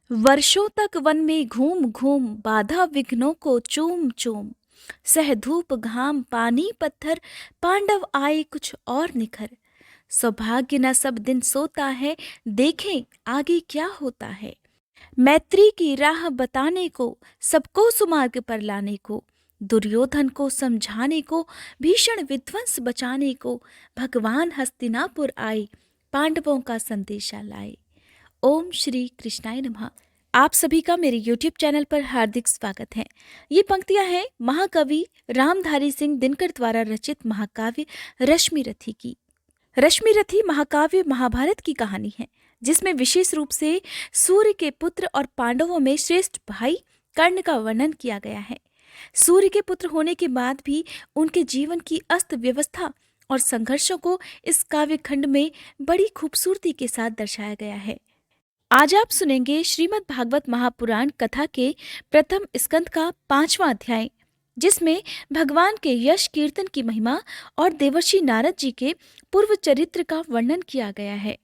वर्षों तक वन में घूम घूम बाधा विघ्नों को चूम चूम, सह धूप घाम पानी पत्थर, पांडव आए कुछ और निखर। सौभाग्य न सब दिन सोता है, देखें आगे क्या होता है। मैत्री की राह बताने को, सबको सुमार्ग पर लाने को, दुर्योधन को समझाने को, भीषण विध्वंस बचाने को, भगवान हस्तिनापुर आए, पांडवों का संदेशा लाए। ओम श्री कृष्णाय नमः। आप सभी का मेरे YouTube चैनल पर हार्दिक स्वागत है। ये पंक्तियां हैं महाकवि रामधारी सिंह दिनकर द्वारा रचित महाकाव्य रश्मिरथी की। रश्मिरथी महाकाव्य महाभारत की कहानी है, जिसमें विशेष रूप से सूर्य के पुत्र और पांडवों में श्रेष्ठ भाई कर्ण का वर्णन किया गया है। सूर्य के पुत्र होने के बाद भी उनके जीवन की अस्त व्यवस्था और संघर्षों को इस काव्य खंड में बड़ी खूबसूरती के साथ दर्शाया गया है। आज आप सुनेंगे श्रीमद् भागवत महापुराण कथा के प्रथम स्कंद का 5वां अध्याय, जिसमें भगवान के यश कीर्तन की महिमा और देवर्षि नारद जी के पूर्व चरित्र का वर्णन किया गया है।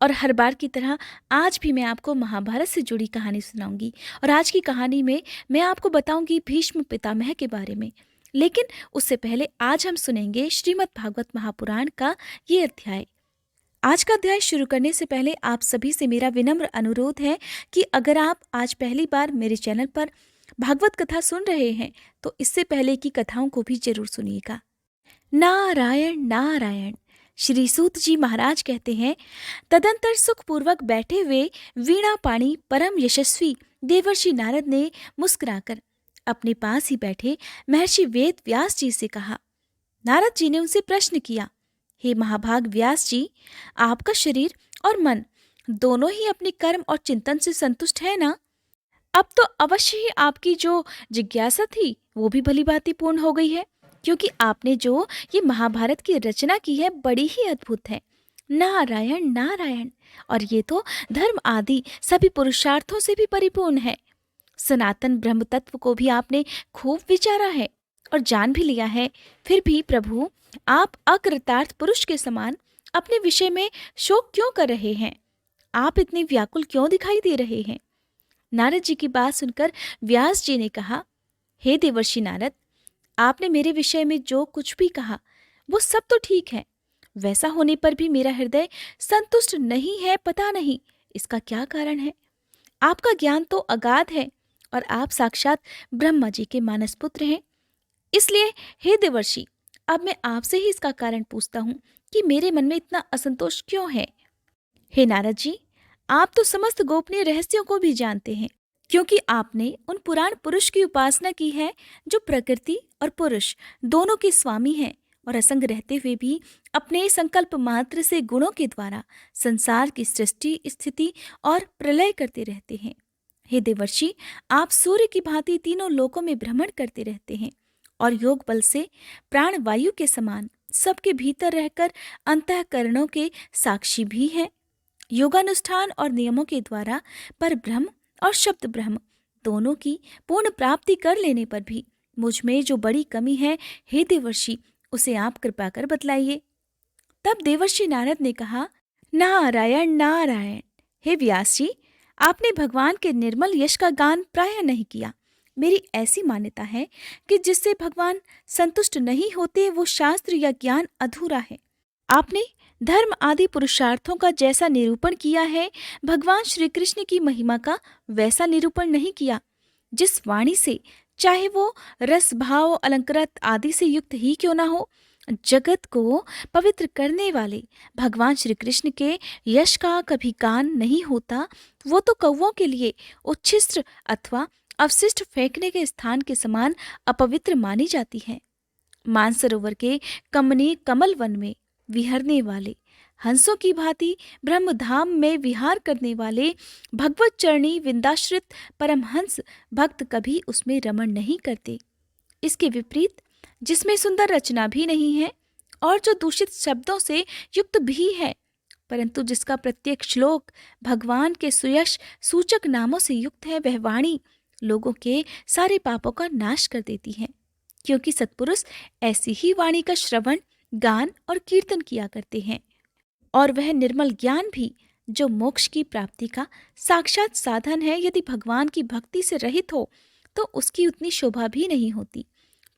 और हर बार की तरह आज भी मैं आपको महाभारत से जुड़ी कहानी सुनाऊंगी, और आज की कहानी में मैं आपको बताऊंगी भीष्म पितामह के बारे में। लेकिन उससे पहले आज हम सुनेंगे श्रीमद् भागवत महापुराण का ये अध्याय। आज का अध्याय शुरू करने से पहले आप सभी से मेरा विनम्र अनुरोध है कि अगर आप आज पहली बार मेरे चैनल पर भागवत कथा सुन रहे हैं तो इससे पहले की कथाओं को भी जरूर सुनिएगा। नारायण नारायण। श्री सूत जी महाराज कहते हैं, तदंतर सुखपूर्वक बैठे हुए वीणा पाणी परम यशस्वी देवर्षि नारद ने मुस्कुराकर अपने पास ही बैठे महर्षि वेद व्यास जी से कहा। नारद जी ने उनसे प्रश्न किया, हे महाभाग व्यास जी, आपका शरीर और मन दोनों ही अपने कर्म और चिंतन से संतुष्ट है ना? अब तो अवश्य ही आपकी जो जिज्ञासा थी वो भी भली भांति पूर्ण हो गई है, क्योंकि आपने जो ये महाभारत की रचना की है बड़ी ही अद्भुत है। नारायण नारायण। और ये तो धर्म आदि सभी पुरुषार्थों से भी परिपूर्ण है। सनातन ब्रह्म तत्व को भी आपने खूब विचारा है और जान भी लिया है। फिर भी प्रभु, आप अकृतार्थ पुरुष के समान अपने विषय में शोक क्यों कर रहे हैं? आप इतने व्याकुल क्यों दिखाई दे रहे हैं? नारद जी की बात सुनकर व्यास जी ने कहा, हे देवर्षि नारद, आपने मेरे विषय में जो कुछ भी कहा वो सब तो ठीक है। वैसा होने पर भी मेरा हृदय संतुष्ट नहीं है। पता नहीं इसका क्या कारण है। आपका ज्ञान तो अगाध है और आप साक्षात ब्रह्मा जी के मानस पुत्र हैं। इसलिए हे देवर्षि, अब मैं आपसे ही इसका कारण पूछता हूँ कि मेरे मन में इतना असंतोष क्यों है। हे नारद जी, आप तो समस्त गोपनीय रहस्यों को भी जानते हैं, क्योंकि आपने उन पुराण पुरुष की उपासना की है जो प्रकृति और पुरुष दोनों के स्वामी हैं और असंग रहते हुए भी अपने संकल्प मात्र से गुणों के द्वारा संसार की सृष्टि स्थिति और प्रलय करते रहते हैं। हे देवर्षि, आप सूर्य की भांति तीनों लोकों में भ्रमण करते रहते हैं और योग बल से प्राण वायु के समान सबके भीतर रहकर अंतःकरणों के साक्षी भी हैं। योगानुष्ठान और नियमों के द्वारा पर ब्रह्म और शब्द ब्रह्म दोनों की पूर्ण प्राप्ति कर लेने पर भी मुझ में जो बड़ी कमी है, हे देवर्षि, उसे आप कृपा कर बतलाइए। तब देवर्षि नारद ने कहा, नारायण नारायण। हे व्यास जी, आपने भगवान के निर्मल यश का गान प्रायः नहीं किया। मेरी ऐसी मान्यता है कि जिससे भगवान संतुष्ट नहीं होते वो शास्त्र या ज्ञान अधूरा है। आपने धर्म आदि पुरुषार्थों का जैसा निरूपण किया है, भगवान श्री कृष्ण की महिमा का वैसा निरूपण नहीं किया। जिस वाणी से, चाहे वो रस भाव अलंकृत आदि से युक्त ही क्यों ना हो, जगत को पवित्र करने वाले भगवान श्री कृष्ण के यश का कभी गान नहीं होता। वो तो कौवों के लिए उच्छिष्ट अथवा अवशिष्ट फेंकने के स्थान के समान अपवित्र मानी जाती है। मानसरोवर के कमनीय कमल वन में विहरने वाले हंसों की भांति ब्रह्मधाम में विहार करने वाले भगवत चरणी विंदाश्रित परमहंस भक्त कभी उसमें रमण नहीं करते। इसके विपरीत, जिसमें सुंदर रचना भी नहीं है और जो दूषित शब्दों से युक्त भी है, परंतु जिसका प्रत्येक श्लोक भगवान के सुयश सूचक नामों से युक्त है, वह वाणी लोगों के सारे पापों का नाश कर देती है। क्योंकि सत्पुरुष ऐसी ही वाणी का श्रवण, गान और कीर्तन किया करते हैं, और वह निर्मल ज्ञान भी जो मोक्ष की प्राप्ति का साक्षात साधन है, यदि भगवान की भक्ति से रहित हो तो उसकी उतनी शोभा भी नहीं होती।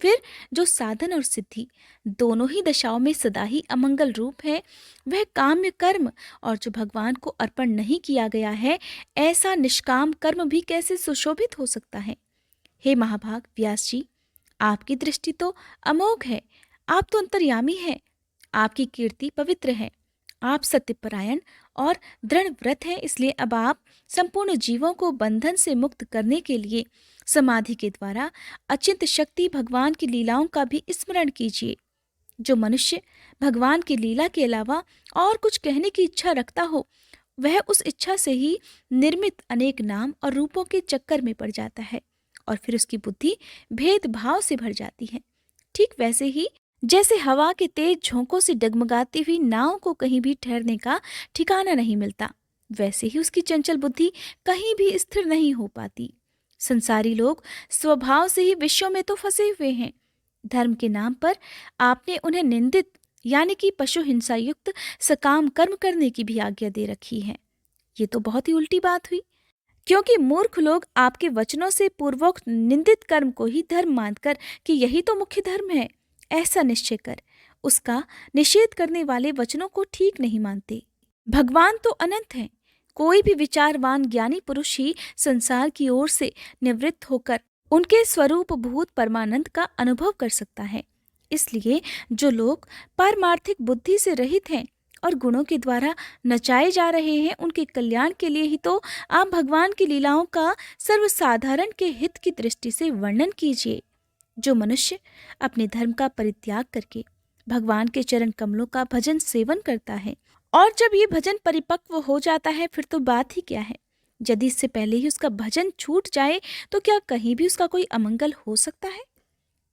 फिर जो साधन और सिद्धि दोनों ही दशाओं में सदा ही अमंगल रूप है, वह काम्य कर्म, और जो भगवान को अर्पण नहीं किया गया है, ऐसा निष्काम कर्म भी कैसे सुशोभित हो सकता है। हे महाभाग व्यास जी, आपकी दृष्टि तो अमोघ है, आप तो अंतर्यामी हैं, आपकी कीर्ति पवित्र है, आप सत्यपरायण और दृढ़ व्रत हैं। इसलिए अब आप संपूर्ण जीवों को बंधन से मुक्त करने के लिए समाधि के द्वारा अचिंत शक्ति भगवान की लीलाओं का भी स्मरण कीजिए। जो मनुष्य भगवान की लीला के अलावा और कुछ कहने की इच्छा रखता हो, वह उस इच्छा से ही निर्मित अनेक नाम और रूपों के चक्कर में पड़ जाता है और फिर उसकी बुद्धि भेदभाव से भर जाती है। ठीक वैसे ही जैसे हवा के तेज झोंकों से डगमगाती हुई नाव को कहीं भी ठहरने का ठिकाना नहीं मिलता, वैसे ही उसकी चंचल बुद्धि कहीं भी स्थिर नहीं हो पाती। संसारी लोग स्वभाव से ही विषयों में तो फंसे हुए हैं। धर्म के नाम पर आपने उन्हें निंदित यानी कि पशु हिंसा युक्त सकाम कर्म करने की भी आज्ञा दे रखी है। ये तो बहुत ही उल्टी बात हुई, क्योंकि मूर्ख लोग आपके वचनों से पूर्वोक्त निंदित कर्म को ही धर्म मानकर कि यही तो मुख्य धर्म है, ऐसा निश्चय कर उसका निषेध करने वाले वचनों को ठीक नहीं मानते। भगवान तो अनंत हैं, कोई भी विचारवान ज्ञानी पुरुष ही संसार की ओर से निवृत्त होकर उनके स्वरूप भूत परमानंद का अनुभव कर सकता है। इसलिए जो लोग पारमार्थिक बुद्धि से रहित हैं और गुणों के द्वारा नचाए जा रहे हैं, उनके कल्याण के लिए ही तो आप भगवान की लीलाओं का सर्वसाधारण के हित की दृष्टि से वर्णन कीजिए। जो मनुष्य अपने धर्म का परित्याग करके भगवान के चरण कमलों का भजन सेवन करता है, और जब ये भजन परिपक्व हो जाता है, फिर तो बात ही क्या है। यदि इससे पहले ही उसका भजन छूट जाए तो क्या कहीं भी उसका कोई अमंगल हो सकता है।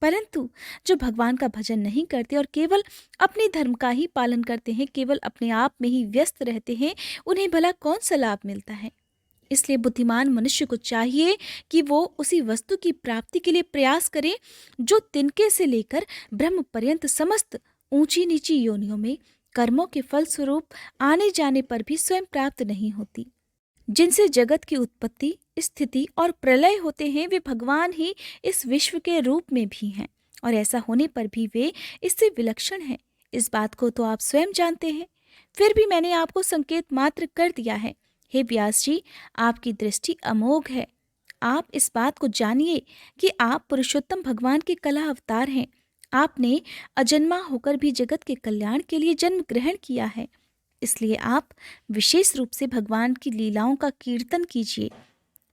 परंतु जो भगवान का भजन नहीं करते और केवल अपने धर्म का ही पालन करते हैं, केवल अपने आप में ही व्यस्त रहते हैं, उन्हें भला कौन सा लाभ मिलता है। इसलिए बुद्धिमान मनुष्य को चाहिए कि वो उसी वस्तु की प्राप्ति के लिए प्रयास करे जो तिनके से लेकर ब्रह्म पर्यंत समस्त ऊंची नीची योनियों में कर्मों के फलस्वरूप आने जाने पर भी स्वयं प्राप्त नहीं होती। जिनसे जगत की उत्पत्ति, स्थिति और प्रलय होते हैं, वे भगवान ही इस विश्व के रूप में भी हैं, और ऐसा होने पर भी वे इससे विलक्षण हैं। इस बात को तो आप स्वयं जानते हैं, फिर भी मैंने आपको संकेत मात्र कर दिया है। हे व्यास जी, आपकी दृष्टि अमोघ है। आप इस बात को जानिए कि आप पुरुषोत्तम भगवान के कला अवतार हैं। आपने अजन्मा होकर भी जगत के कल्याण के लिए जन्म ग्रहण किया है। इसलिए आप विशेष रूप से भगवान की लीलाओं का कीर्तन कीजिए।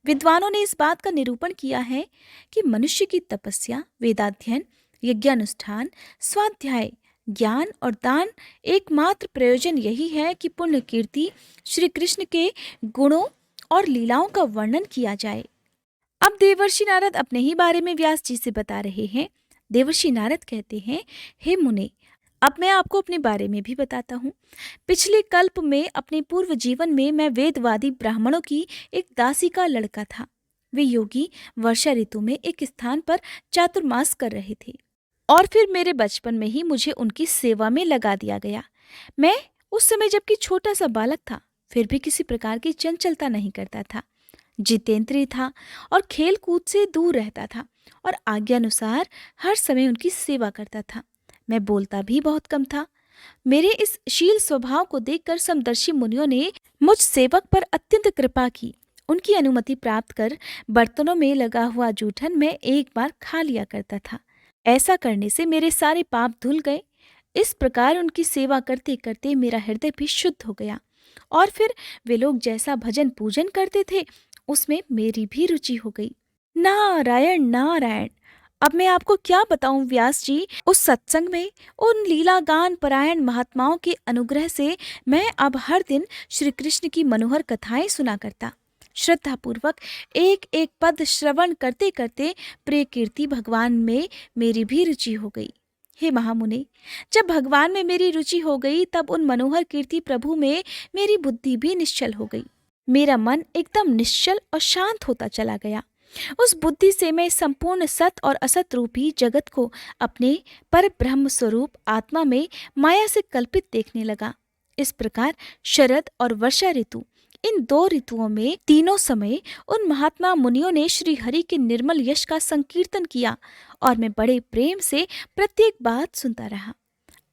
विद्वानों ने इस बात का निरूपण किया है कि मनुष्य की तपस्या, वेदाध्ययन, यज्ञानुष्ठान, स्वाध्याय, ज्ञान और दान एकमात्र प्रयोजन यही है कि पुण्य कीर्ति श्री कृष्ण के गुणों और लीलाओं का वर्णन किया जाए। अब देवर्षि नारद अपने ही बारे में व्यास जी से बता रहे हैं। देवर्षि नारद कहते हैं, हे मुने, अब मैं आपको अपने बारे में भी बताता हूँ। पिछले कल्प में अपने पूर्व जीवन में मैं वेदवादी ब्राह्मणों की एक दासी का लड़का था। वे योगी वर्षा ऋतु में एक स्थान पर चातुर्मास कर रहे थे और फिर मेरे बचपन में ही मुझे उनकी सेवा में लगा दिया गया। मैं उस समय जबकि छोटा सा बालक था, फिर भी किसी प्रकार की चंचलता नहीं करता था, जितेंद्रिय था और खेल कूद से दूर रहता था और आज्ञानुसार हर समय उनकी सेवा करता था। मैं बोलता भी बहुत कम था। मेरे इस शील स्वभाव को देखकर समदर्शी मुनियों ने मुझ सेवक पर अत्यंत कृपा की। उनकी अनुमति प्राप्त कर बर्तनों में लगा हुआ जूठन मैं एक बार खा लिया करता था। ऐसा करने से मेरे सारे पाप धुल गए। इस प्रकार उनकी सेवा करते करते मेरा हृदय भी शुद्ध हो गया और फिर वे लोग जैसा भजन पूजन करते थे उसमें मेरी भी रुचि हो गई। नारायण नारायण। अब मैं आपको क्या बताऊं व्यास जी, उस सत्संग में उन लीला गान परायण महात्माओं के अनुग्रह से मैं अब हर दिन श्री कृष्ण की मनोहर कथाएं सुना करता। श्रद्धा पूर्वक एक एक पद श्रवण करते करते प्रिय कीर्ति भगवान में मेरी भी रुचि हो गई। हे महामुने, जब भगवान में मेरी रुचि हो गई तब उन मनोहर कीर्ति प्रभु में मेरी बुद्धि भी निश्चल हो गई। मेरा मन एकदम निश्चल और शांत होता चला गया। उस बुद्धि से मैं संपूर्ण सत और असत रूपी जगत को अपने पर ब्रह्म स्वरूप आत्मा में माया से कल्पित देखने लगा। इस प्रकार शरद और वर्षा ऋतु, इन दो ऋतुओं में तीनों समय उन महात्मा मुनियों ने श्री हरि के निर्मल यश का संकीर्तन किया और मैं बड़े प्रेम से प्रत्येक बात सुनता रहा।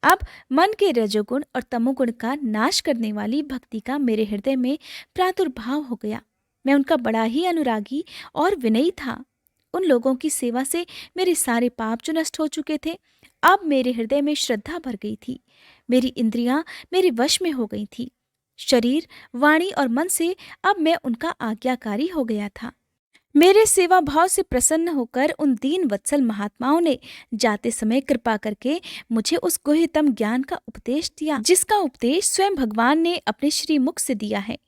अब मन के रजोगुण और तमोगुण का नाश करने वाली भक्ति का मेरे हृदय में प्रादुर्भाव हो गया। मैं उनका बड़ा ही अनुरागी और विनयी था। उन लोगों की सेवा से मेरे सारे पाप जो नष्ट हो चुके थे, अब मेरे हृदय में श्रद्धा भर गई थी। मेरी इंद्रियां मेरे वश में हो गई थी। शरीर, वाणी और मन से अब मैं उनका आज्ञाकारी हो गया था। मेरे सेवा भाव से प्रसन्न होकर उन दीन वत्सल महात्माओं ने जाते समय कृपा करके मुझे उस गुह्यतम ज्ञान का उपदेश दिया, जिसका उपदेश स्वयं भगवान ने अपने श्री मुख से दिया है।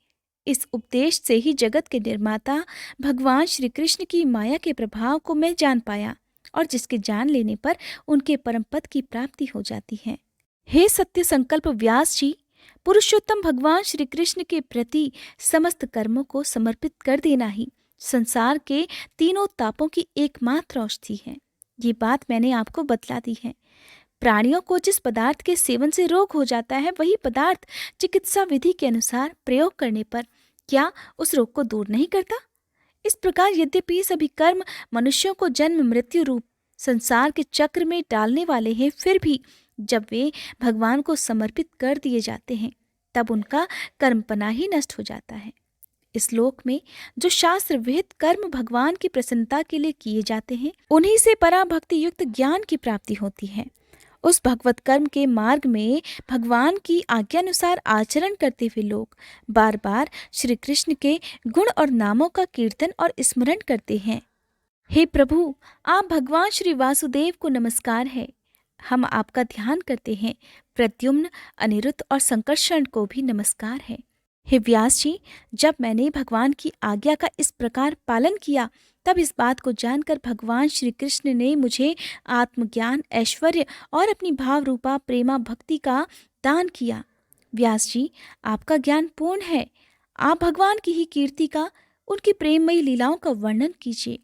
इस उपदेश से ही जगत के निर्माता भगवान श्री कृष्ण की माया के प्रभाव को मैं जान पाया, और जिसके जान लेने पर उनके परम पद की प्राप्ति हो जाती है। हे सत्य संकल्प व्यास जी, पुरुषोत्तम भगवान श्री कृष्ण के प्रति समस्त कर्मों को समर्पित कर देना ही संसार के तीनों तापों की एकमात्र औषधि है। ये बात मैंने आपको बतला दी है। प्राणियों को जिस पदार्थ के सेवन से रोग हो जाता है, वही पदार्थ चिकित्सा विधि के अनुसार प्रयोग करने पर क्या उस रोग को दूर नहीं करता? इस प्रकार यद्यपि सभी कर्म मनुष्यों को जन्म मृत्यु रूप संसार के चक्र में डालने वाले हैं, फिर भी जब वे भगवान को समर्पित कर दिए जाते हैं, तब उनका कर्मपना ही नष्ट हो जाता है। इस लोक में जो शास्त्र विहित कर्म भगवान की प्रसन्नता के लिए किए जाते हैं, उन्हीं से पराभक्ति युक्त ज्ञान की प्राप्ति होती है। उस भगवत कर्म के मार्ग में भगवान की आज्ञानुसार आचरण करते हुए लोग बार बार श्री कृष्ण के गुण और नामों का कीर्तन और स्मरण करते हैं। हे प्रभु, आप भगवान श्री वासुदेव को नमस्कार है। हम आपका ध्यान करते हैं। प्रद्युम्न, अनिरुद्ध और संकर्षण को भी नमस्कार है। हे व्यास जी, जब मैंने भगवान की आज्ञा का इस प्रकार पालन किया, तब इस बात को जानकर भगवान श्री कृष्ण ने मुझे आत्मज्ञान, ऐश्वर्य और अपनी भाव रूपा प्रेमा भक्ति का दान किया। व्यास जी, आपका ज्ञान पूर्ण है। आप भगवान की ही कीर्ति का, उनकी प्रेममयी लीलाओं का वर्णन कीजिए।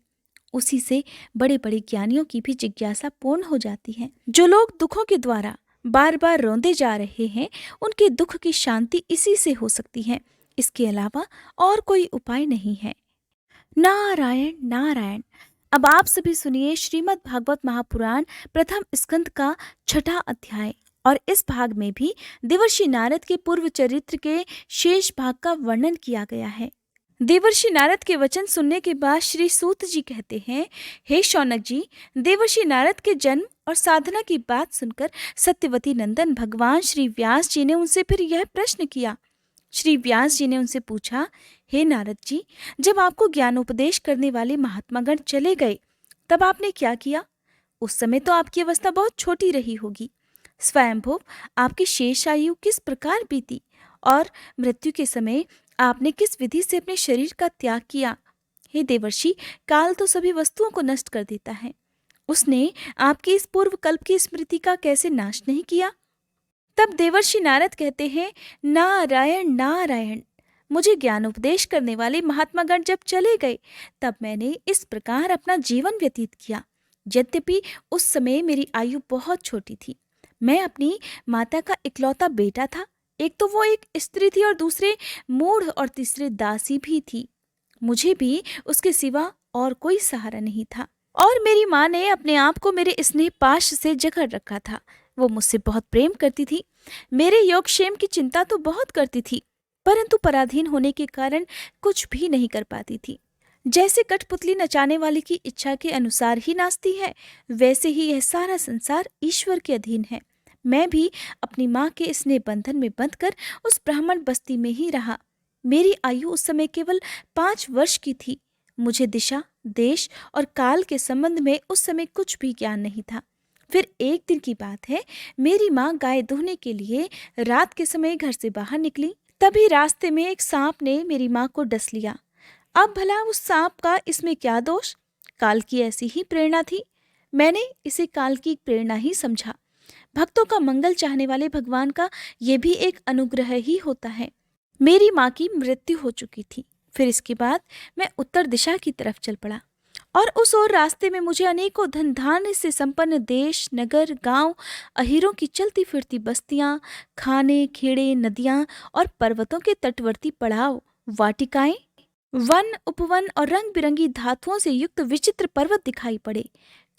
उसी से बड़े बड़े ज्ञानियों की भी जिज्ञासा पूर्ण हो जाती है। जो लोग दुखों के द्वारा बार बार रोंदे जा रहे हैं, उनके दुख की शांति इसी से हो सकती है। इसके अलावा और कोई उपाय नहीं है। नारायण नारायण। अब आप सभी सुनिए श्रीमद् भागवत महापुराण प्रथम स्कंद का 6वां अध्याय, और इस भाग में भी देवर्षि नारद के पूर्व चरित्र के शेष भाग का वर्णन किया गया है। देवर्षि नारद के वचन सुनने के बाद श्री सूत जी कहते हैं, हे शौनक जी, देवर्षि नारद के जन्म और साधना की बात सुनकर सत्यवती नंदन भगवान श्री व्यास जी ने उनसे फिर यह प्रश्न किया। श्री व्यास जी ने उनसे पूछा, हे नारद जी, जब आपको ज्ञानोपदेश करने वाले महात्मागण चले गए, तब आपने क्या किया? उस समय तो आपकी अवस्था बहुत छोटी रही होगी। स्वयंभुव आपकी शेष आयु किस प्रकार बीती, और मृत्यु के समय आपने किस विधि से अपने शरीर का त्याग किया? हे देवर्षि, काल तो सभी वस्तुओं को नष्ट कर देता है। उसने आपकी इस पूर्व कल्प की स्मृति का कैसे नाश नहीं किया? तब देवर्षि नारद कहते हैं, नारायण नारायण। मुझे ज्ञानोपदेश करने वाले महात्मागण जब चले गए, तब मैंने इस प्रकार अपना जीवन व्यतीत किया। यद्यपि उस समय मेरी आयु बहुत छोटी थी। मैं अपनी माता का इकलौता बेटा था। एक तो वो एक स्त्री थी और दूसरे मूढ़ और तीसरे दासी भी थी। मुझे भी उसके सिवा और कोई सहारा नहीं था, और मेरी माँ ने अपने आप को मेरे स्नेह पाश से जकड़ रखा था। वो मुझसे बहुत प्रेम करती थी, मेरे योगक्षेम की चिंता तो बहुत करती थी, परंतु पराधीन होने के कारण कुछ भी नहीं कर पाती थी। जैसे कठपुतली नचाने वाले की इच्छा के अनुसार ही नाचती है, वैसे ही यह सारा संसार ईश्वर के अधीन है। मैं भी अपनी माँ के स्नेह बंधन में बंधकर उस ब्राह्मण बस्ती में ही रहा। मेरी आयु उस समय केवल 5 वर्ष की थी। मुझे दिशा, देश और काल के संबंध में उस समय कुछ भी ज्ञान नहीं था। फिर एक दिन की बात है, मेरी माँ गाय दुहने के लिए रात के समय घर से बाहर निकली। तभी रास्ते में एक सांप ने मेरी माँ को डस लिया। अब भला उस सांप का इसमें क्या दोष? काल की ऐसी ही प्रेरणा थी। मैंने इसे काल की प्रेरणा ही समझा। भक्तों का मंगल चाहने वाले भगवान का ये भी एक अनुग्रह ही होता है। मेरी माँ की मृत्यु हो चुकी थी। फिर इसके बाद मैं उत्तर दिशा की तरफ चल पड़ा और उस ओर रास्ते में मुझे अनेकों धन धान्य से संपन्न देश, नगर, गांव, अहीरों की चलती फिरती बस्तियां, खाने, खेड़े, नदियां और पर्वतों के तटवर्ती पड़ाव, वाटिकाएं, वन, उपवन और रंग बिरंगी धातुओं से युक्त विचित्र पर्वत दिखाई पड़े।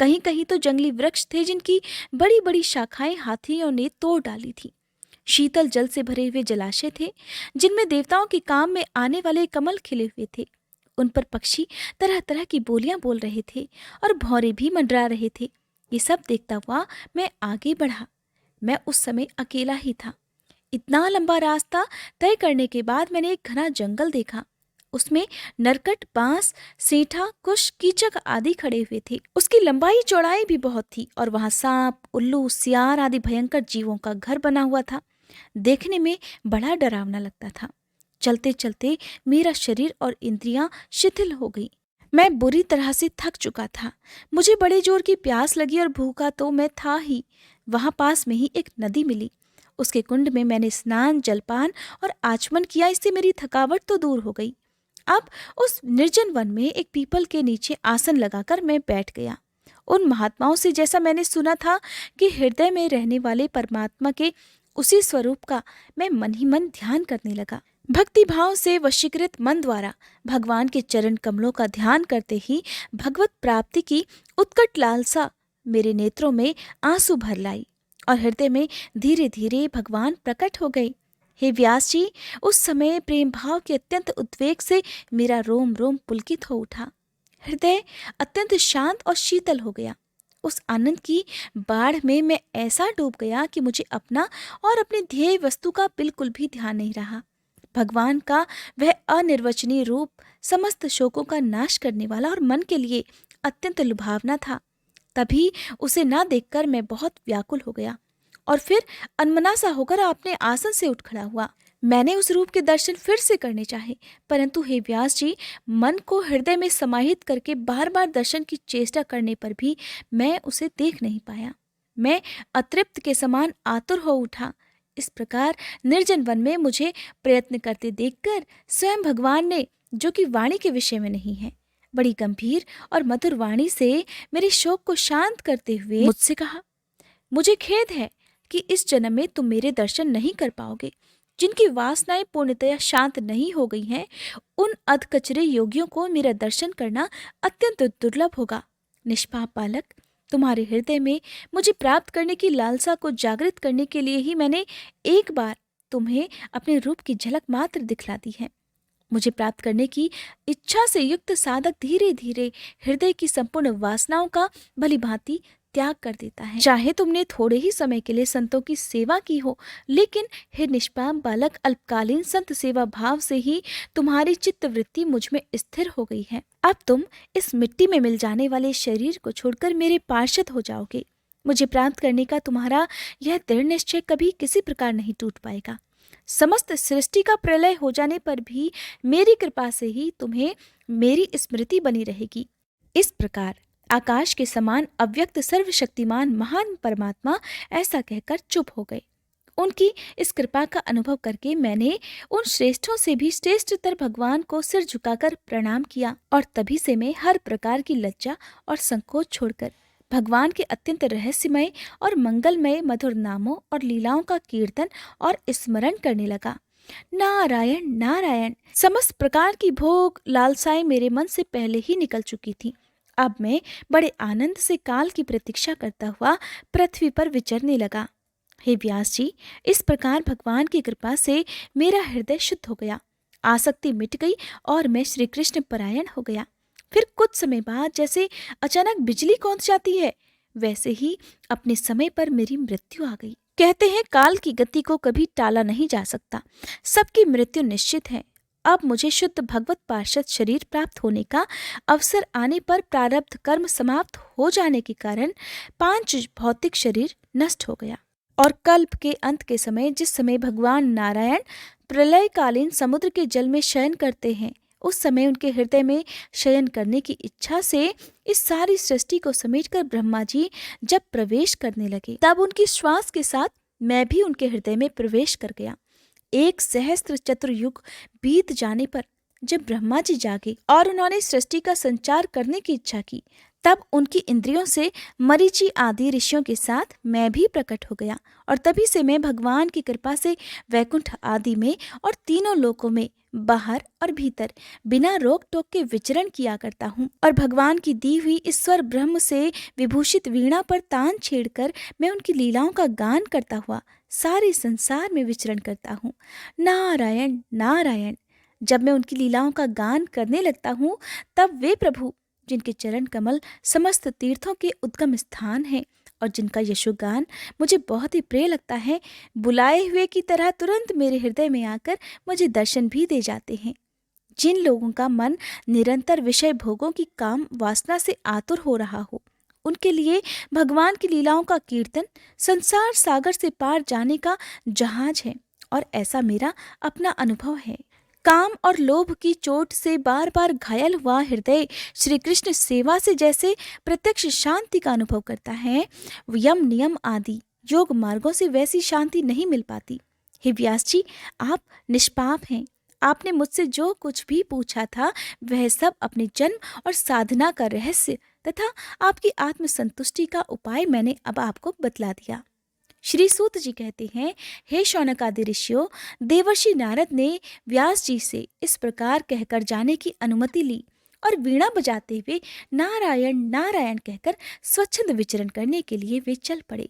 कहीं कहीं तो जंगली वृक्ष थे जिनकी बड़ी बड़ी शाखाएं हाथियों ने तोड़ डाली थी। शीतल जल से भरे हुए जलाशय थे जिनमें देवताओं के काम में आने वाले कमल खिले हुए थे। उन पर पक्षी तरह तरह की बोलियां बोल रहे थे और भौरे भी मंडरा रहे थे। ये सब देखता हुआ मैं आगे बढ़ा। मैं उस समय अकेला ही था। इतना लंबा रास्ता तय करने के बाद मैंने एक घना जंगल देखा। उसमें नरकट, बांस, सेठा, कुश, कीचक आदि खड़े हुए थे। उसकी लंबाई चौड़ाई भी बहुत थी और वहां सांप, उल्लू, सियार आदि भयंकर जीवों का घर बना हुआ था। देखने में बड़ा डरावना लगता था। चलते चलते मेरा शरीर और इंद्रियां शिथिल हो गई। मैं बुरी तरह से थक चुका था। मुझे बड़े जोर की प्यास लगी और भूखा तो मैं था ही। वहां पास में ही एक नदी मिली। उसके कुंड में मैंने स्नान, जलपान और आचमन किया। इससे मेरी थकावट तो दूर हो गई। अब उस निर्जन वन में एक पीपल के नीचे आसन लगाकर मैं बैठ गया। उन महात्माओं से जैसा मैंने सुना था कि हृदय में रहने वाले परमात्मा के उसी स्वरूप का मैं मन ही मन ध्यान करने लगा। भक्ति भाव से वशीकृत मन द्वारा भगवान के चरण कमलों का ध्यान करते ही भगवत प्राप्ति की उत्कट लालसा मेरे नेत्रों में आंसू भर लाई और हृदय में धीरे धीरे भगवान प्रकट हो गए। हे व्यास जी, उस समय प्रेम भाव के अत्यंत उद्वेग से मेरा रोम रोम पुलकित हो उठा। हृदय अत्यंत शांत और शीतल हो गया। उस आनंद की बाढ़ में मैं ऐसा डूब गया कि मुझे अपना और अपने ध्येय वस्तु का बिल्कुल भी ध्यान नहीं रहा। भगवान का वह अनिर्वचनीय रूप समस्त शोकों का नाश करने वाला और मन के लिए अत्यंत लुभावना था। तभी उसे ना देखकर मैं बहुत व्याकुल हो गया और फिर अनमना सा होकर अपने आसन से उठ खड़ा हुआ। मैंने उस रूप के दर्शन फिर से करने चाहे, परंतु हे व्यास जी, मन को हृदय में समाहित करके बार बार दर्शन की चेष्टा करने पर भी मैं उसे देख नहीं पाया। मैं अतृप्त के समान आतुर हो उठा। इस प्रकार निर्जन वन में मुझे प्रयत्न करते देखकर स्वयं भगवान ने, जो कि वाणी के विषय में नहीं है, बड़ी गंभीर और मधुर वाणी से मेरे शोक को शांत करते हुए मुझसे कहा, मुझे खेद है कि इस जन्म में तुम मेरे दर्शन नहीं कर पाओगे। जिनकी वासनाएं पूर्णतया शांत नहीं हो गई हैं, उन अधकचरे योगियों को मेरा दर्शन करना अत्यंत दुर्लभ होगा। निष्पाप बालक, तुम्हारे हृदय में मुझे प्राप्त करने की लालसा को जागृत करने के लिए ही मैंने एक बार तुम्हें अपने रूप की झलक मात्र दिखला दी है। मुझे प्राप्त करने की इच्छा से युक्त साधक धीरे धीरे हृदय की संपूर्ण वासनाओं का भली भांति त्याग कर देता है। चाहे तुमने थोड़े ही समय के लिए संतों की सेवा की हो, लेकिन हे निष्पाप बालक, अल्पकालीन संत सेवा भाव से ही तुम्हारी चित्त वृत्ति मुझ में स्थिर हो गई है। अब तुम इस मिट्टी में मिल जाने वाले शरीर को छोड़कर मेरे पार्षद हो जाओगे। मुझे प्राप्त करने का तुम्हारा यह दृढ़ निश्चय कभी किसी प्रकार नहीं टूट पाएगा। समस्त सृष्टि का प्रलय हो जाने पर भी मेरी कृपा से ही तुम्हें मेरी स्मृति बनी रहेगी। इस प्रकार आकाश के समान अव्यक्त सर्वशक्तिमान महान परमात्मा ऐसा कहकर चुप हो गए। उनकी इस कृपा का अनुभव करके मैंने उन श्रेष्ठों से भी श्रेष्ठतर भगवान को सिर झुकाकर प्रणाम किया और तभी से मैं हर प्रकार की लज्जा और संकोच छोड़कर भगवान के अत्यंत रहस्यमय और मंगलमय मधुर नामों और लीलाओं का कीर्तन और स्मरण करने लगा। नारायण नारायण। समस्त प्रकार की भोग लालसाएं मेरे मन से पहले ही निकल चुकी थी। अब मैं बड़े आनंद से काल की प्रतीक्षा करता हुआ पृथ्वी पर विचरने लगा। हे व्यास जी, इस प्रकार भगवान की कृपा से मेरा हृदय शुद्ध हो गया, आसक्ति मिट गई और मैं श्री कृष्ण परायण हो गया। फिर कुछ समय बाद जैसे अचानक बिजली कौंध जाती है, वैसे ही अपने समय पर मेरी मृत्यु आ गई। कहते हैं काल की गति को कभी टाला नहीं जा सकता, सबकी मृत्यु निश्चित है। अब मुझे शुद्ध भगवत पार्षद शरीर प्राप्त होने का अवसर आने पर प्रारब्ध कर्म समाप्त हो जाने के कारण 5 भौतिक शरीर नष्ट हो गया और कल्प के अंत के समय, जिस समय भगवान नारायण प्रलयकालीन समुद्र के जल में शयन करते हैं, उस समय उनके हृदय में शयन करने की इच्छा से इस सारी सृष्टि को समेटकर ब्रह्मा जी जब प्रवेश करने लगे, तब उनकी श्वास के साथ मैं भी उनके हृदय में प्रवेश कर गया। 1 सहस्त्र चतुर्युग बीत जाने पर जब ब्रह्मा जी जागे और उन्होंने सृष्टि का संचार करने की इच्छा की, तब उनकी इंद्रियों से मरीचि आदि ऋषियों के साथ मैं भी प्रकट हो गया। और तभी से मैं भगवान की कृपा से वैकुंठ आदि में और तीनों लोकों में बाहर और भीतर बिना रोक टोक के विचरण किया करता हूँ। और भगवान की दी हुई ईश्वर ब्रह्म से विभूषित वीणा पर तान छेड़कर मैं उनकी लीलाओं का गान करता हुआ सारे संसार में विचरण करता हूँ। नारायण नारायण। जब मैं उनकी लीलाओं का गान करने लगता हूँ, तब वे प्रभु जिनके चरण कमल समस्त तीर्थों के उद्गम स्थान हैं और जिनका यशोगान मुझे बहुत ही प्रिय लगता है, बुलाए हुए की तरह तुरंत मेरे हृदय में आकर मुझे दर्शन भी दे जाते हैं। जिन लोगों का मन निरंतर विषय भोगों की काम वासना से आतुर हो रहा हो, उनके लिए भगवान की लीलाओं का कीर्तन संसार सागर से पार जाने का जहाज है। और ऐसा मेरा अपना अनुभव है। काम और लोभ की चोट से बार बार घायल हुआ हृदय श्री कृष्ण सेवा से जैसे प्रत्यक्ष शांति का अनुभव करता है, यम नियम आदि योग मार्गों से वैसी शांति नहीं मिल पाती। हे व्यास जी, आप निष्पाप हैं। आपने मुझसे जो कुछ भी पूछा था वह सब अपने जन्म और साधना का रहस्य तथा आपकी आत्मसंतुष्टि का उपाय मैंने अब आपको बतला दिया। श्री सूत जी कहते हैं, हे शौनक आदि ऋषियों, देवर्षि नारद ने व्यास जी से इस प्रकार कहकर जाने की अनुमति ली और वीणा बजाते हुए नारायण नारायण कहकर स्वच्छंद विचरण करने के लिए वे चल पड़े।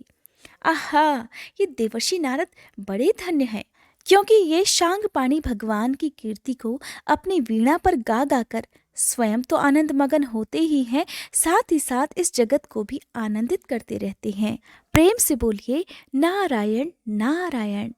आहा, ये देवर्षि नारद बड़े धन्य हैं, क्योंकि ये शांग पाणी भगवान की कीर्ति को अपनी वीणा पर गा गाकर स्वयं तो आनंद मगन होते ही हैं, साथ ही साथ इस जगत को भी आनंदित करते रहते हैं। प्रेम से बोलिए नारायण नारायण।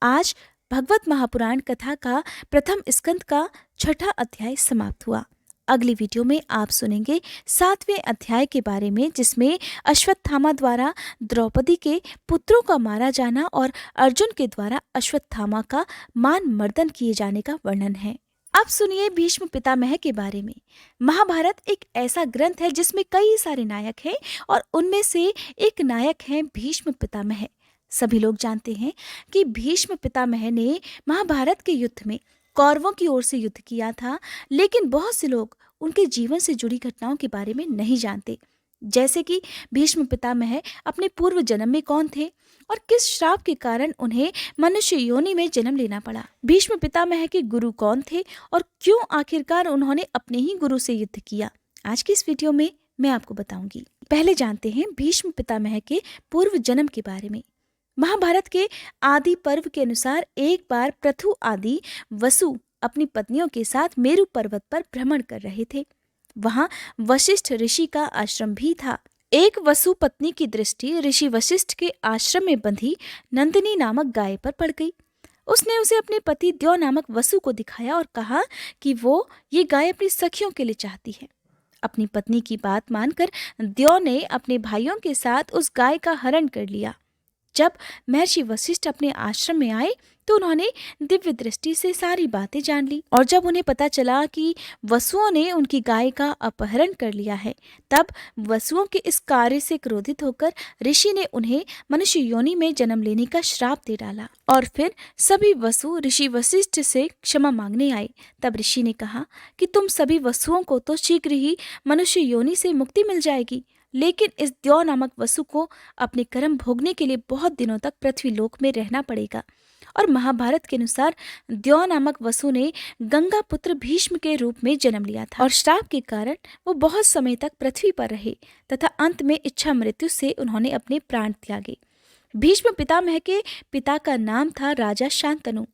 आज भगवत महापुराण कथा का प्रथम स्कंद का 6वां अध्याय समाप्त हुआ। अगली वीडियो में आप सुनेंगे 7वें अध्याय के बारे में, जिसमें अश्वत्थामा द्वारा द्रौपदी के पुत्रों का मारा जाना और अर्जुन के द्वारा अश्वत्थामा का मान मर्दन किए जाने का वर्णन है। अब सुनिए भीष्म पितामह के बारे में। महाभारत एक ऐसा ग्रंथ है जिसमें कई सारे नायक हैं और उनमें से एक नायक है भीष्म पितामह। सभी लोग जानते हैं कि भीष्म पितामह ने महाभारत के युद्ध में कौरवों की ओर से युद्ध किया था, लेकिन बहुत से लोग उनके जीवन से जुड़ी घटनाओं के बारे में नहीं जानते, जैसे कि भीष्म पितामह अपने पूर्व जन्म में कौन थे और किस श्राप के कारण उन्हें मनुष्य योनि में जन्म लेना पड़ा। भीष्म पितामह के गुरु कौन थे और क्यों आखिरकार उन्होंने अपने ही गुरु से युद्ध किया, आज की इस वीडियो में मैं आपको बताऊंगी। पहले जानते हैं भीष्म पितामह के पूर्व जन्म के बारे में। महाभारत के आदि पर्व के अनुसार एक बार पृथु आदि वसु अपनी पत्नियों के साथ मेरु पर्वत पर भ्रमण कर रहे थे। वहां वशिष्ठ ऋषि का आश्रम भी था। एक वसु पत्नी की दृष्टि ऋषि वशिष्ठ के आश्रम में बंधी नंदिनी नामक गाय पर पड़ गई। उसने उसे अपने पति द्यौ नामक वसु को दिखाया और कहा कि वो ये गाय अपनी सखियों के लिए चाहती है। अपनी पत्नी की बात मानकर द्यौ ने अपने भाइयों के साथ उस गाय का हरण कर लिया। जब महर्षि वशिष्ठ अपने आश्रम में आए तो उन्होंने दिव्य दृष्टि से सारी बातें जान ली, और जब उन्हें पता चला कि वसुओं ने उनकी गाय का अपहरण कर लिया है, तब वसुओं के इस कार्य से क्रोधित होकर ऋषि ने उन्हें मनुष्य योनि में जन्म लेने का श्राप दे डाला। और फिर सभी वसु ऋषि वशिष्ठ से क्षमा मांगने आए। तब ऋषि ने कहा कि तुम सभी वसुओं को तो शीघ्र ही मनुष्य योनि से मुक्ति मिल जाएगी, लेकिन इस द्यौ नामक वसु को अपने कर्म भोगने के लिए बहुत दिनों तक पृथ्वी लोक में रहना पड़ेगा। और महाभारत के अनुसार द्यौ नामक वसु ने गंगा पुत्र भीष्म के रूप में जन्म लिया था और श्राप के कारण वो बहुत समय तक पृथ्वी पर रहे तथा अंत में इच्छा मृत्यु से उन्होंने अपने प्राण त्यागे। भीष्म पितामह के पिता का नाम था राजा शांतनु।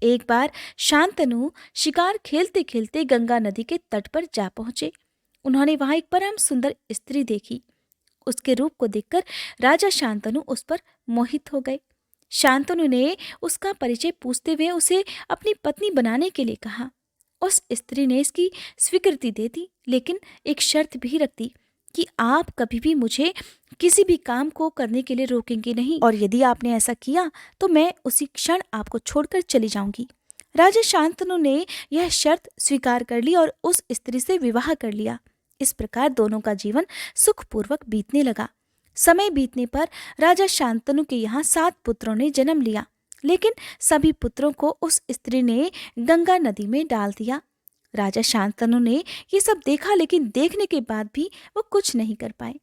एक बार शांतनु शिकार खेलते खेलते गंगा नदी के तट पर जा पहुंचे। उन्होंने वहां एक परम सुंदर स्त्री देखी। उसके रूप को देखकर राजा शांतनु उस पर मोहित हो गए। शांतनु ने उसका परिचय पूछते हुए उसे अपनी पत्नी बनाने के लिए कहा। उस स्त्री ने इसकी स्वीकृति दे दी, लेकिन एक शर्त भी रख दी कि आप कभी भी मुझे किसी भी काम को करने के लिए रोकेंगे नहीं, और यदि आपने ऐसा किया तो मैं उसी क्षण आपको छोड़कर चली जाऊंगी। राजा शांतनु ने यह शर्त स्वीकार कर ली और उस स्त्री से विवाह कर लिया। इस प्रकार दोनों का जीवन सुखपूर्वक बीतने लगा। समय बीतने पर राजा शांतनु के यहाँ 7 पुत्रों ने जन्म लिया, लेकिन सभी पुत्रों को उस स्त्री ने गंगा नदी में डाल दिया। राजा शांतनु ने ये सब देखा, लेकिन देखने के बाद भी वो कुछ नहीं कर पाए,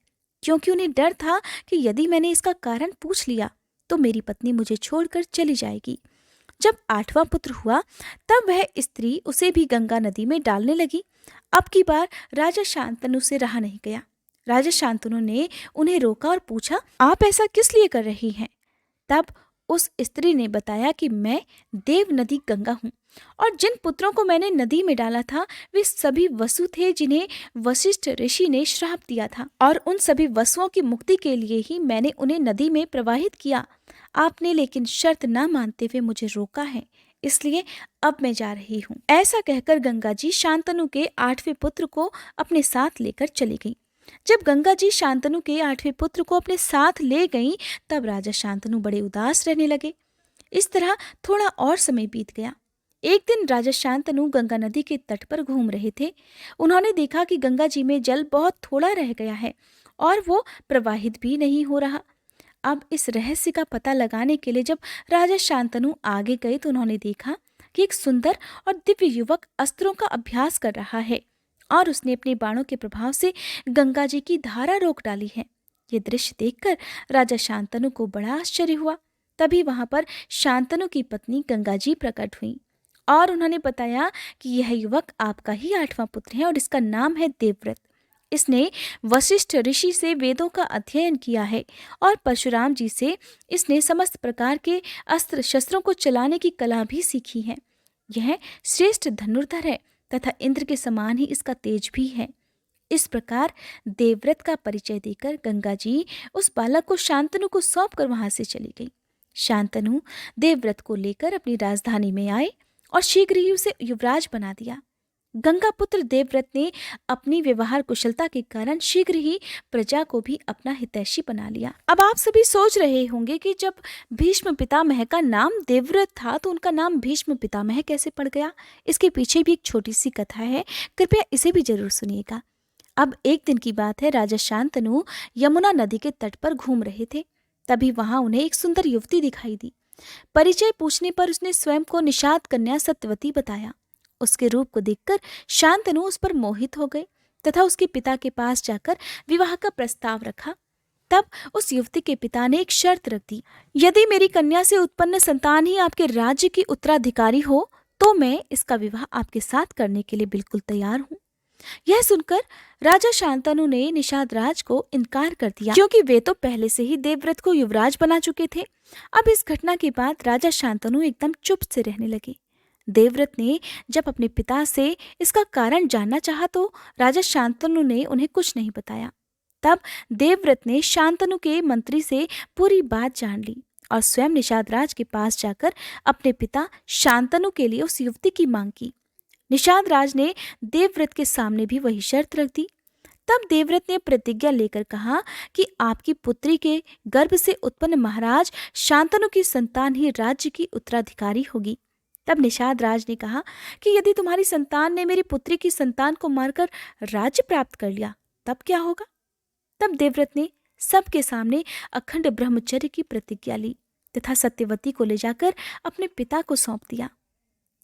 क्योंकि उन्हें डर था कि यदि मैंने इसका कारण पूछ लिया तो मेरी पत्नी मुझे छोड़कर चली जाएगी। जब 8वां पुत्र हुआ तब वह स्त्री उसे भी गंगा नदी में डालने लगी। अब की बार राजा शांतनु से रहा नहीं गया। राजा शांतनु ने उन्हें रोका और पूछा, आप ऐसा किस लिए कर रही हैं? तब उस स्त्री ने बताया कि मैं देव नदी गंगा हूँ, और जिन पुत्रों को मैंने नदी में डाला था वे सभी वसु थे जिन्हें वशिष्ठ ऋषि ने श्राप दिया था, और उन सभी वसुओं की मुक्ति के लिए ही मैंने उन्हें नदी में प्रवाहित किया। आपने लेकिन शर्त न मानते हुए मुझे रोका है, इसलिए अब मैं जा रही हूँ। ऐसा कहकर गंगा जी शांतनु के 8वें पुत्र को अपने साथ लेकर चली गई। जब गंगा जी शांतनु के 8वें पुत्र को अपने साथ ले गईं, तब राजा शांतनु बड़े उदास रहने लगे। इस तरह थोड़ा और समय बीत गया। एक दिन राजा शांतनु गंगा नदी के तट पर घूम रहे थे। उन्होंने देखा कि गंगा जी में जल बहुत थोड़ा रह गया है और वो प्रवाहित भी नहीं हो रहा। अब इस रहस्य का पता लगाने के लिए जब राजा शांतनु आगे गए तो उन्होंने देखा कि एक सुंदर और दिव्य युवक अस्त्रों का अभ्यास कर रहा है, और उसने अपने बाणों के प्रभाव से गंगा जी की धारा रोक डाली है। ये दृश्य देखकर राजा शांतनु को बड़ा आश्चर्य हुआ। तभी वहां पर शांतनु की पत्नी गंगा जी प्रकट हुई और उन्होंने बताया कि यह युवक आपका ही 8वां पुत्र है और इसका नाम है देवव्रत। इसने वशिष्ठ ऋषि से वेदों का अध्ययन किया है और परशुराम जी से इसने समस्त प्रकार के अस्त्र शस्त्रों को चलाने की कला भी सीखी है। यह श्रेष्ठ धनुर्धर है तथा इंद्र के समान ही इसका तेज भी है। इस प्रकार देवव्रत का परिचय देकर गंगा जी उस बालक को शांतनु को सौंप कर वहां से चली गई। शांतनु देवव्रत को लेकर अपनी राजधानी में आए और शीघ्र ही उसे युवराज बना दिया। गंगा पुत्र देवव्रत ने अपनी व्यवहार कुशलता के कारण शीघ्र ही प्रजा को भी अपना हितैषी बना लिया। अब आप सभी सोच रहे होंगे कि जब भीष्म पितामह का नाम देवव्रत था तो उनका नाम भीष्म पितामह कैसे पड़ गया। इसके पीछे भी एक छोटी सी कथा है, कृपया इसे भी जरूर सुनिएगा। अब एक दिन की बात है, राजा शांतनु यमुना नदी के तट पर घूम रहे थे। तभी वहां उन्हें एक सुंदर युवती दिखाई दी। परिचय पूछने पर उसने स्वयं को निषाद कन्या सत्यवती बताया। उसके रूप को देखकर शांतनु उस पर मोहित हो गए तथा उसके पिता के पास जाकर विवाह का प्रस्ताव रखा। तब उस युवती के पिता ने एक शर्त रख दी, यदि मेरी कन्या से उत्पन्न संतान ही आपके राज्य की उत्तराधिकारी हो तो मैं इसका विवाह आपके साथ करने के लिए बिल्कुल तैयार हूँ। यह सुनकर राजा शांतनु ने निषाद राज को इनकार कर दिया, क्योंकि वे तो पहले से ही देवव्रत को युवराज बना चुके थे। अब इस घटना के बाद राजा शांतनु एकदम चुप से रहने लगे। देवव्रत ने जब अपने पिता से इसका कारण जानना चाहा तो राजा शांतनु ने उन्हें कुछ नहीं बताया। तब देवव्रत ने शांतनु के मंत्री से पूरी बात जान ली और स्वयं निषाद राज के पास जाकर अपने पिता शांतनु के लिए उस युवती की मांग की। निषाद राज ने देवव्रत के सामने भी वही शर्त रख दी। तब देवव्रत ने प्रतिज्ञा लेकर कहा कि आपकी पुत्री के गर्भ से उत्पन्न महाराज शांतनु की संतान ही राज्य की उत्तराधिकारी होगी। तब निषाद राज ने कहा कि यदि तुम्हारी संतान ने मेरी पुत्री की संतान को मारकर राज्य प्राप्त कर लिया तब क्या होगा। तब देवव्रत ने सबके सामने अखंड ब्रह्मचर्य की प्रतिज्ञा ली तथा सत्यवती को ले जाकर अपने पिता को सौंप दिया।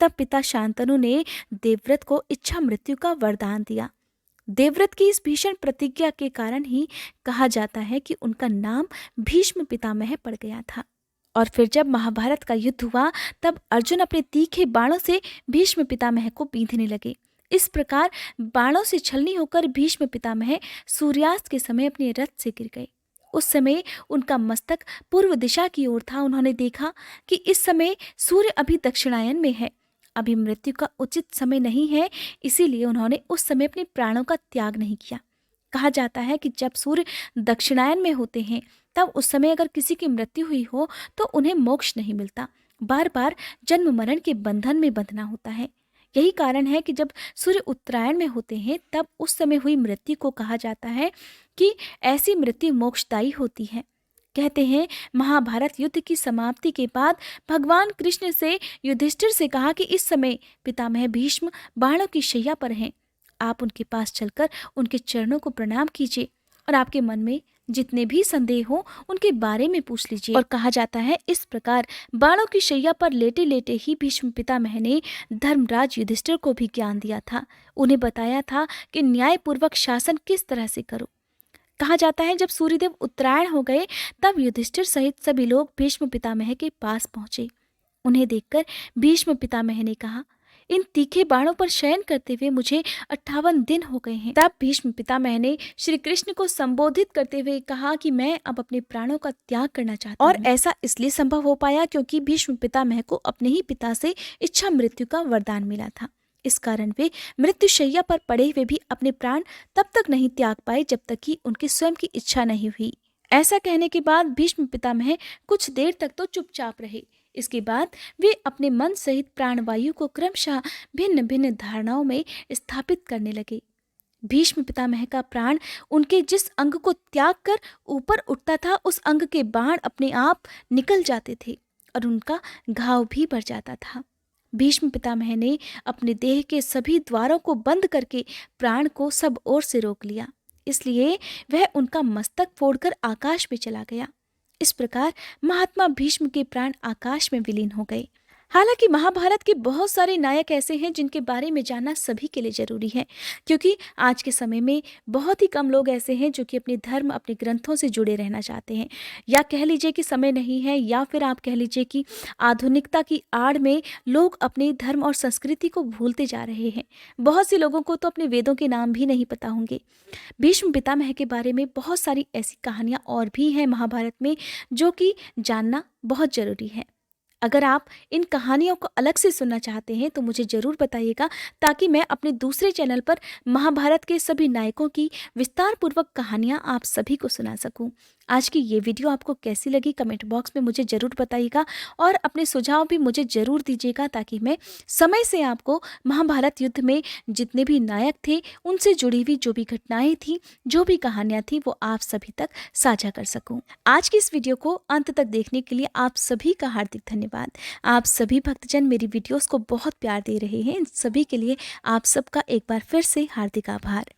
तब पिता शांतनु ने देवव्रत को इच्छा मृत्यु का वरदान दिया। देवव्रत की इस भीषण प्रतिज्ञा के कारण ही कहा जाता है कि उनका नाम भीष्म पितामह पड़ गया था। और फिर जब महाभारत का युद्ध हुआ तब अर्जुन अपने तीखे बाणों से भीष्म पितामह को बींधने लगे। इस प्रकार बाणों से छलनी होकर भीष्म पितामह सूर्यास्त के समय अपने रथ से गिर गए। उस समय उनका मस्तक पूर्व दिशा की ओर था। उन्होंने देखा कि इस समय सूर्य अभी दक्षिणायन में है, अभी मृत्यु का उचित समय नहीं है, इसीलिए उन्होंने उस समय अपने प्राणों का त्याग नहीं किया। कहा जाता है कि जब सूर्य दक्षिणायन में होते हैं तब उस समय अगर किसी की मृत्यु हुई हो तो उन्हें मोक्ष नहीं मिलता, बार बार जन्म मरण के बंधन में बंधना होता है। यही कारण है कि जब सूर्य उत्तरायण में होते हैं तब उस समय हुई मृत्यु को कहा जाता है कि ऐसी मृत्यु मोक्षदायी होती है। कहते हैं महाभारत युद्ध की समाप्ति के बाद भगवान कृष्ण से युधिष्ठिर से कहा कि इस समय पितामह भीष्म बाणों की शैया पर हैं, आप उनके पास चलकर उनके चरणों को प्रणाम कीजिए और आपके मन में जितने भी संदेह हो उनके बारे में पूछ लीजिए। और कहा जाता है इस प्रकार बाणों की शैया पर लेटे लेटे ही भीष्म पितामह ने धर्मराज युधिष्ठिर को भी ज्ञान दिया था। उन्हें बताया था कि न्यायपूर्वक शासन किस तरह से करो। कहा जाता है जब सूर्यदेव उत्तरायण हो गए तब युधिष्ठिर सहित सभी लोग भीष्म पितामह के पास पहुंचे। उन्हें देखकर भीष्म पितामह ने कहा, इन तीखे बाणों पर शयन करते हुए मुझे 58 दिन हो गए हैं। तब भीष्म पितामह ने श्री कृष्ण को संबोधित करते हुए कहा कि मैं अब अपने प्राणों का त्याग करना चाहता हूँ। और ऐसा इसलिए संभव हो पाया क्योंकि भीष्म पितामह को अपने ही पिता से इच्छा मृत्यु का वरदान मिला था। इस कारण वे मृत्युशैया पर पड़े हुए भी अपने प्राण तब तक नहीं त्याग पाए जब तक कि उनकी स्वयं की इच्छा नहीं हुई। ऐसा कहने के बाद भीष्म पितामह कुछ देर तक तो चुपचाप रहे। इसके बाद वे अपने मन सहित प्राणवायु को क्रमशः भिन्न भिन्न धारणाओं में स्थापित करने लगे। भीष्म पितामह का प्राण उनके जिस अंग को त्याग कर ऊपर उठता था उस अंग के बाण अपने आप निकल जाते थे और उनका घाव भी बढ़ जाता था। भीष्म पितामह ने अपने देह के सभी द्वारों को बंद करके प्राण को सब ओर से रोक लिया, इसलिए वह उनका मस्तक फोड़कर आकाश में चला गया। इस प्रकार महात्मा भीष्म के प्राण आकाश में विलीन हो गए। हालांकि महाभारत के बहुत सारे नायक ऐसे हैं जिनके बारे में जानना सभी के लिए जरूरी है, क्योंकि आज के समय में बहुत ही कम लोग ऐसे हैं जो कि अपने धर्म अपने ग्रंथों से जुड़े रहना चाहते हैं, या कह लीजिए कि समय नहीं है, या फिर आप कह लीजिए कि आधुनिकता की आड़ में लोग अपने धर्म और संस्कृति को भूलते जा रहे हैं। बहुत से लोगों को तो अपने वेदों के नाम भी नहीं पता होंगे। भीष्म पितामह के बारे में बहुत सारी ऐसी कहानियां और भी हैं महाभारत में जो कि जानना बहुत जरूरी है। अगर आप इन कहानियों को अलग से सुनना चाहते हैं तो मुझे ज़रूर बताइएगा, ताकि मैं अपने दूसरे चैनल पर महाभारत के सभी नायकों की विस्तार पूर्वक कहानियां आप सभी को सुना सकूं। आज की ये वीडियो आपको कैसी लगी कमेंट बॉक्स में मुझे ज़रूर बताइएगा और अपने सुझाव भी मुझे ज़रूर दीजिएगा, ताकि मैं समय से आपको महाभारत युद्ध में जितने भी नायक थे उनसे जुड़ी हुई जो भी घटनाएं थी, जो भी कहानियां थी, वो आप सभी तक साझा कर सकूं। आज की इस वीडियो को अंत तक देखने के लिए आप सभी का हार्दिक धन्यवाद। आप सभी भक्तजन मेरी वीडियोस को बहुत प्यार दे रहे हैं, इन सभी के लिए आप सबका एक बार फिर से हार्दिक आभार।